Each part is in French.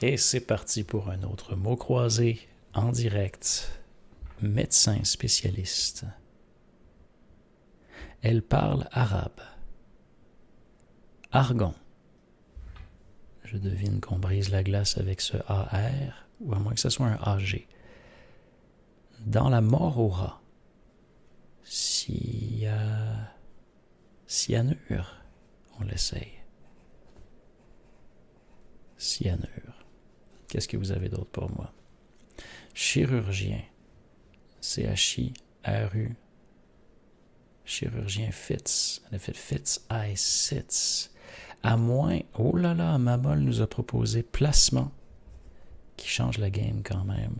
Et c'est parti pour un autre mot croisé, en direct. Médecin spécialiste. Elle parle arabe. Argon. Je devine qu'on brise la glace avec ce AR, ou à moins que ce soit un AG. Dans la mort au rat. Cyanure. On l'essaye. Cyanure. Qu'est-ce que vous avez d'autre pour moi? Chirurgien. CHI-RU. Chirurgien Fitz. Elle a fait Fitz I Sits. À moins, oh là là, Mamol nous a proposé placement, qui change la game quand même.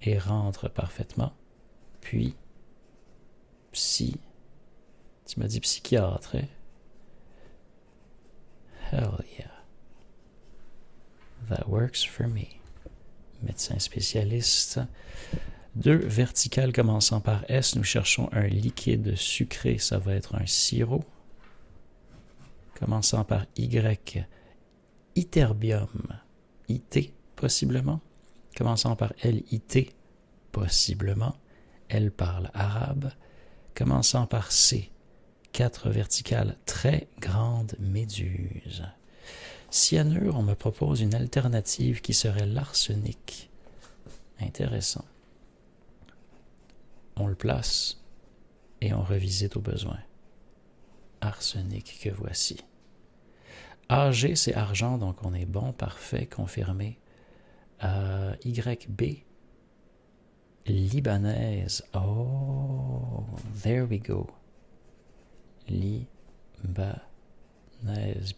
Et rentre parfaitement. Puis, psy. Tu m'as dit psychiatre, hein? Hell yeah. That works for me. Médecin spécialiste. 2 verticales commençant par S. Nous cherchons un liquide sucré. Ça va être un sirop. Commençant par Y. Iterbium. IT, possiblement. Commençant par LIT, possiblement. Elle parle arabe. Commençant par C. 4 verticales, très grande méduse. Cyanure, on me propose une alternative qui serait l'arsenic. Intéressant. On le place et on revisite au besoin. Arsenic que voici. AG, c'est argent, donc on est bon, parfait, confirmé. YB, libanaise. Oh, there we go. Libanaise,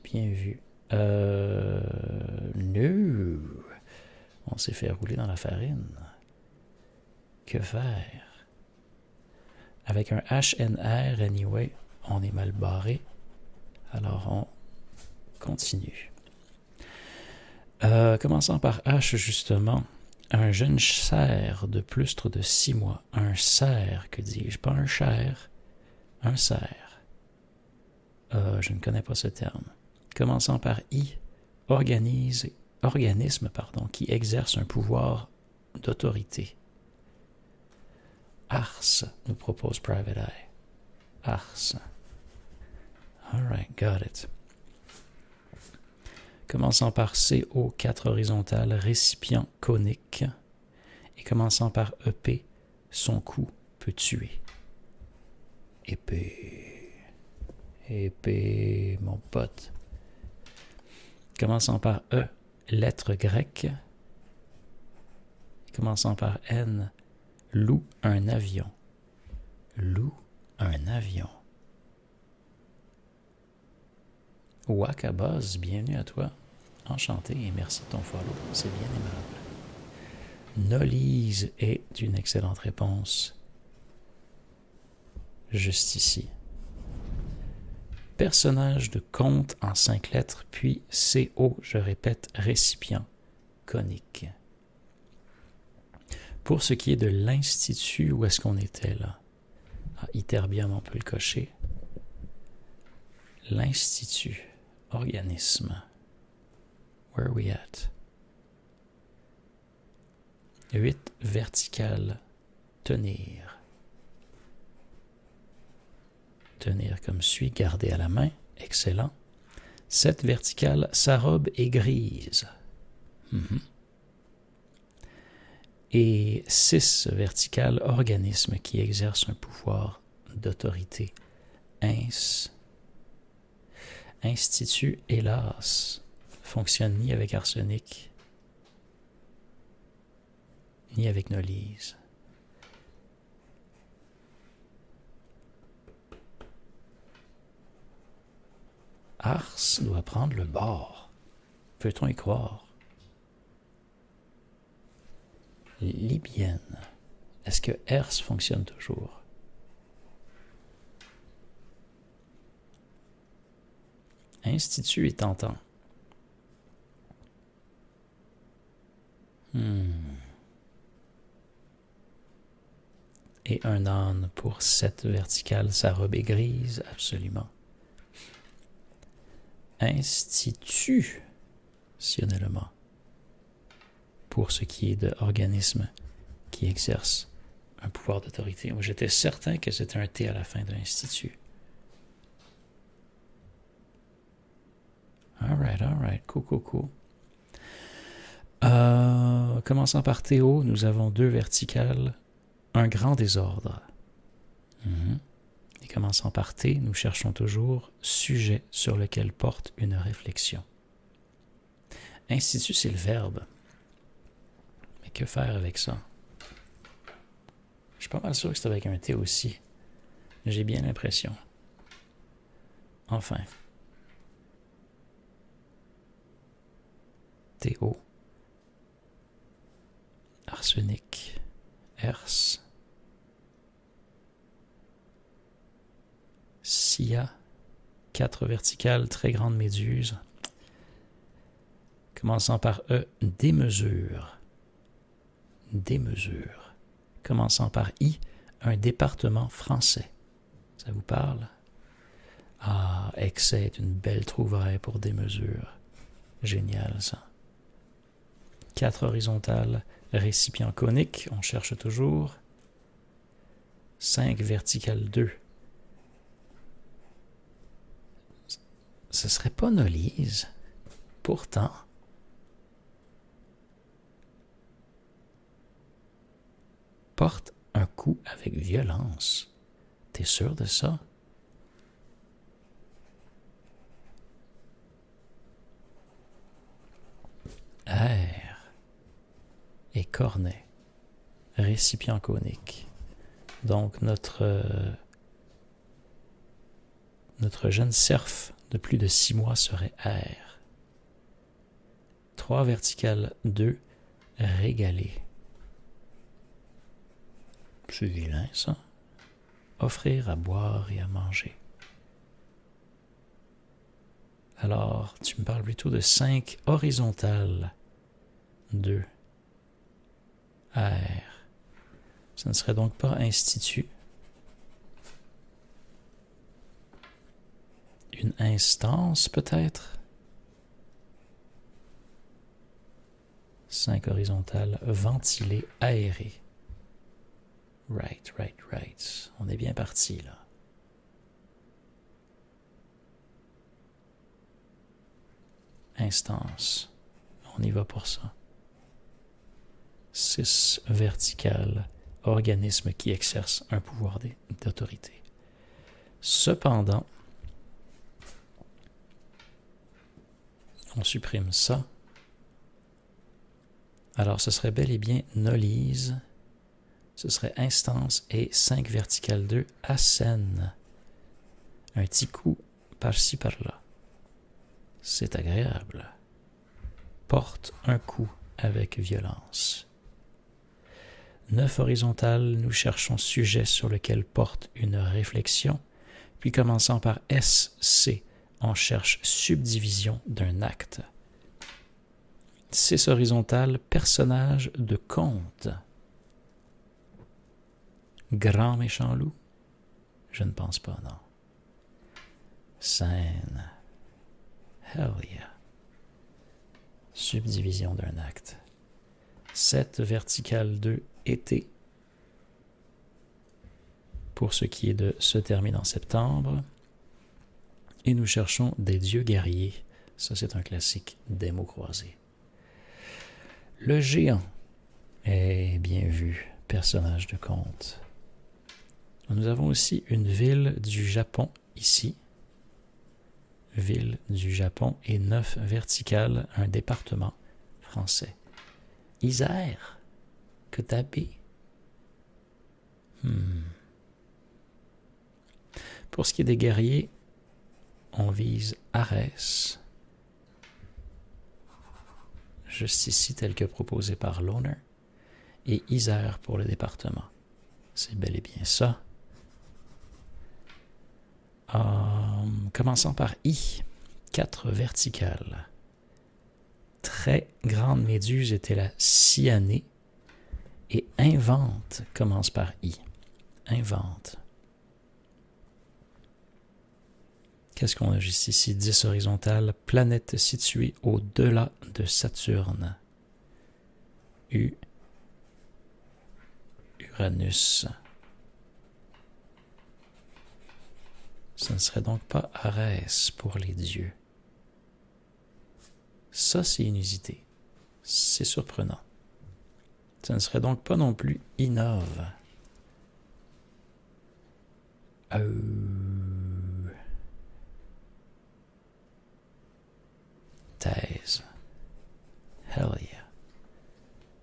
bien vu. No. On s'est fait rouler dans la farine. Que faire? Avec un HNR, anyway, on est mal barré. Alors, on continue. Commençant par H, justement, un jeune cerf de plustre de 6 mois. Un cerf, que dis-je? Pas un cher, un cerf. Je ne connais pas ce terme. Commençant par I, organisme qui exerce un pouvoir d'autorité. Ars, nous propose Private Eye. Ars. Alright, got it. Commençant par CO, 4 horizontales, récipient conique. Et commençant par EP, son coup peut tuer. Épée. Épée, mon pote. Commençant par E, lettre grecque. Commençant par N, loue un avion. Loue un avion. Wakabuzz, bienvenue à toi. Enchanté et merci de ton follow, c'est bien aimable. Nolise est une excellente réponse. Juste ici. Personnage de conte en 5 lettres, puis CO, je répète, récipient conique. Pour ce qui est de l'Institut, où est-ce qu'on était là? Iterbium, on peut le cocher. L'Institut, organisme. Where are we at? 8 verticales, tenir. Tenir comme suit, garder à la main, excellent. 7 verticales, sa robe est grise. Et 6 verticales, organisme qui exerce un pouvoir d'autorité. Institut, hélas, fonctionne ni avec arsenic, ni avec Nolise. Ars doit prendre le bord. Peut-on y croire? Libyenne. Est-ce que Ers fonctionne toujours? Institut est tentant. Et un âne pour 7 verticales, sa robe est grise, absolument. Institut. proportionnellement. Pour ce qui est d'organismes qui exercent un pouvoir d'autorité. Moi, j'étais certain que c'était un T à la fin de l'institut. All right, cool. Commençant par Théo, nous avons 2 verticales, un grand désordre. Et commençant par T, nous cherchons toujours sujet sur lequel porte une réflexion. Institut, c'est le verbe. Mais que faire avec ça? Je suis pas mal sûr que c'est avec un T aussi. J'ai bien l'impression. Enfin. Théo. Arsenic. Ers. Sia. 4 verticales, très grande méduse. Commençant par E, démesure. Démesure. Commençant par I, un département français. Ça vous parle? Ah, excès est une belle trouvaille pour démesure. Génial, ça. 4 horizontales, récipient conique, on cherche toujours. 5 verticales 2. Ce serait pas Nolise. Pourtant. Porte un coup avec violence. T'es sûr de ça? Air et cornet. Récipient conique. Donc notre jeune cerf de plus de 6 mois serait R. 3 verticales 2, régalé. C'est vilain, ça. Offrir à boire et à manger. Alors, tu me parles plutôt de 5 horizontales 2, R. Ce ne serait donc pas institut. Une instance, peut-être? 5 horizontales, ventilé, aéré. Right. On est bien parti, là. Instance. On y va pour ça. 6 verticales, organisme qui exerce un pouvoir d'autorité. Cependant, on supprime ça. Alors, ce serait bel et bien Nolise. Ce serait instance et 5 verticales 2, assène. Un petit coup par-ci par-là. C'est agréable. Porte un coup avec violence. 9 horizontales, nous cherchons sujet sur lequel porte une réflexion. Puis commençant par SC, on cherche subdivision d'un acte. 6 horizontales, personnage de conte. Grand méchant loup? Je ne pense pas, non. Scène. Hell yeah. Subdivision d'un acte. 7 verticales 2, été. Pour ce qui est de se termine en septembre. Et nous cherchons des dieux guerriers. Ça, c'est un classique des mots croisés. Le géant est bien vu, personnage de conte. Nous avons aussi une ville du Japon ici. Ville du Japon et 9 verticales, un département français. Isère, Kotabe. Pour ce qui est des guerriers, on vise Arès. Juste ici, tel que proposé par l'owner. Et Isère pour le département. C'est bel et bien ça. Commençons par I. 4 verticales. Très grande méduse était la cyanée. Et invente commence par I. Invente. Qu'est-ce qu'on a juste ici? 10 horizontales, planète située au-delà de Saturne. Uranus. Ce ne serait donc pas Arès pour les dieux. Ça, c'est inusité. C'est surprenant. Ce ne serait donc pas non plus Innove. Thèse. Hell yeah.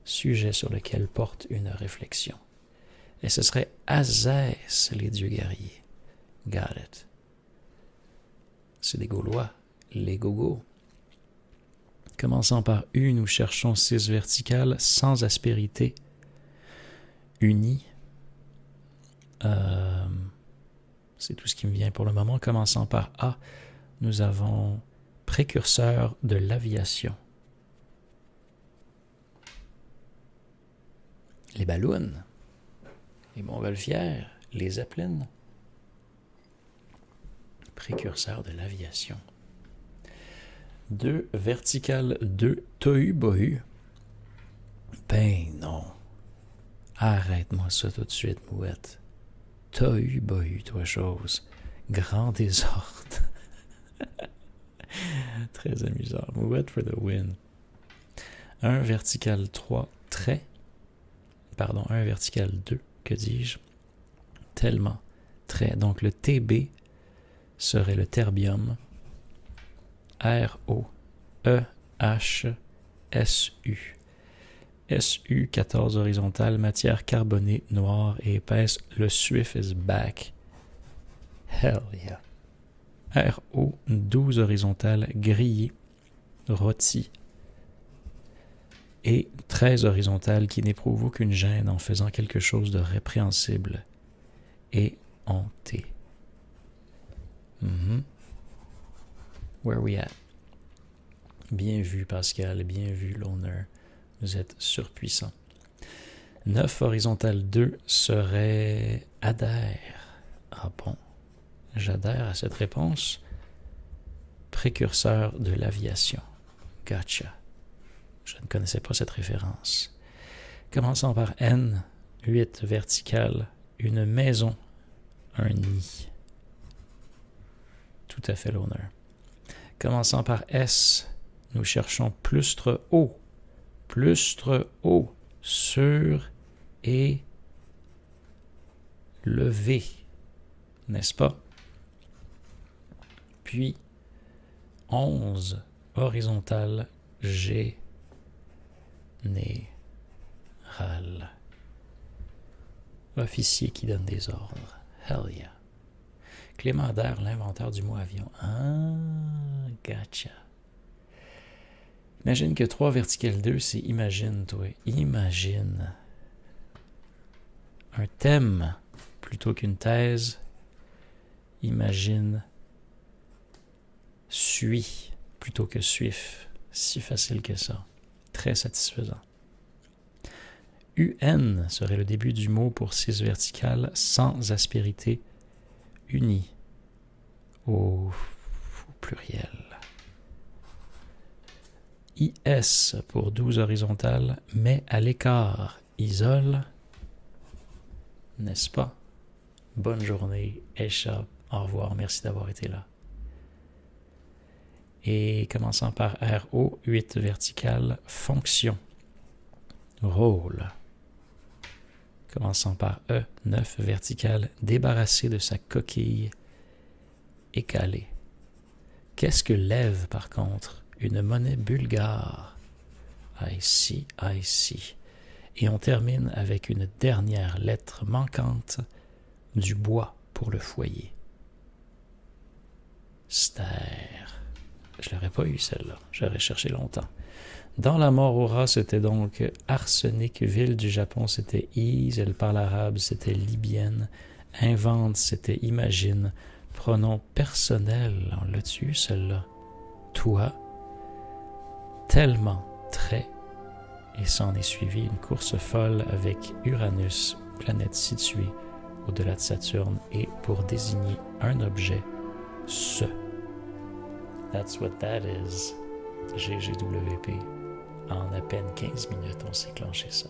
Sujet sur lequel porte une réflexion. Et ce serait Azès, les dieux guerriers. Got it. C'est des Gaulois, les Gogos. Commençant par U, nous cherchons 6 verticales sans aspérité, unies. C'est tout ce qui me vient pour le moment. Commençant par A, nous avons précurseur de l'aviation. Les ballons, les montgolfières, les zeppelins. Précurseur de l'aviation. 2 verticales 2 tohu-bohu. Ben non. Arrête-moi ça tout de suite, mouette. Tohu-bohu, toi chose. Grand désordre. Très amusant. Mouette for the win. 1 vertical 3 trait. Pardon, 1 vertical 2, que dis-je? Tellement trait. Donc le TB serait le terbium. R-O-E-H-S-U. S-U, 14 horizontale, matière carbonée, noire et épaisse. Le suif is back. Hell yeah. R-O, 12 horizontale, grillé, rôti. Et 13 horizontale qui n'éprouve aucune gêne en faisant quelque chose de répréhensible et hanté. Where we at? Bien vu, Pascal. Bien vu, Loner. Vous êtes surpuissant. 9 horizontal 2 serait adhère. Ah bon? J'adhère à cette réponse. Précurseur de l'aviation. Gotcha. Je ne connaissais pas cette référence. Commençons par N. 8 verticales. Une maison. Un nid. Tout à fait l'honneur. Commençant par S, nous cherchons plustre haut. Plustre haut. Sur et levé. N'est-ce pas? Puis 11 horizontales G. Néral. Officier qui donne des ordres. Hell yeah. Clément Daire, l'inventeur du mot avion. Ah, gotcha. Imagine que 3 verticale 2, c'est imagine, toi. Imagine. Un thème plutôt qu'une thèse. Imagine. Suis plutôt que suif. Si facile que ça. Très satisfaisant. UN serait le début du mot pour 6 verticales sans aspérité unie au pluriel. IS pour 12 horizontales, mais à l'écart, isole, n'est-ce pas? Bonne journée, échappe, au revoir, merci d'avoir été là. Et commençant par RO, 8 verticales, fonction, rôle. Commençant par E, 9 verticales, débarrassé de sa coquille, écalée. Qu'est-ce que lève par contre? Une monnaie bulgare. I see, I see. Et on termine avec une dernière lettre manquante, du bois pour le foyer. Stère. Je l'aurais pas eu celle-là, j'aurais cherché longtemps. Dans la mort au rat, c'était donc arsenic, ville du Japon, c'était Ise, elle parle arabe, c'était libyenne, invente, c'était imagine, pronom personnel, on l'a-tu eu celle-là? Toi, tellement, très, et s'en est suivi une course folle avec Uranus, planète située au-delà de Saturne, et pour désigner un objet, ce. That's what that is. GGWP. En à peine 15 minutes, on s'est clenché ça.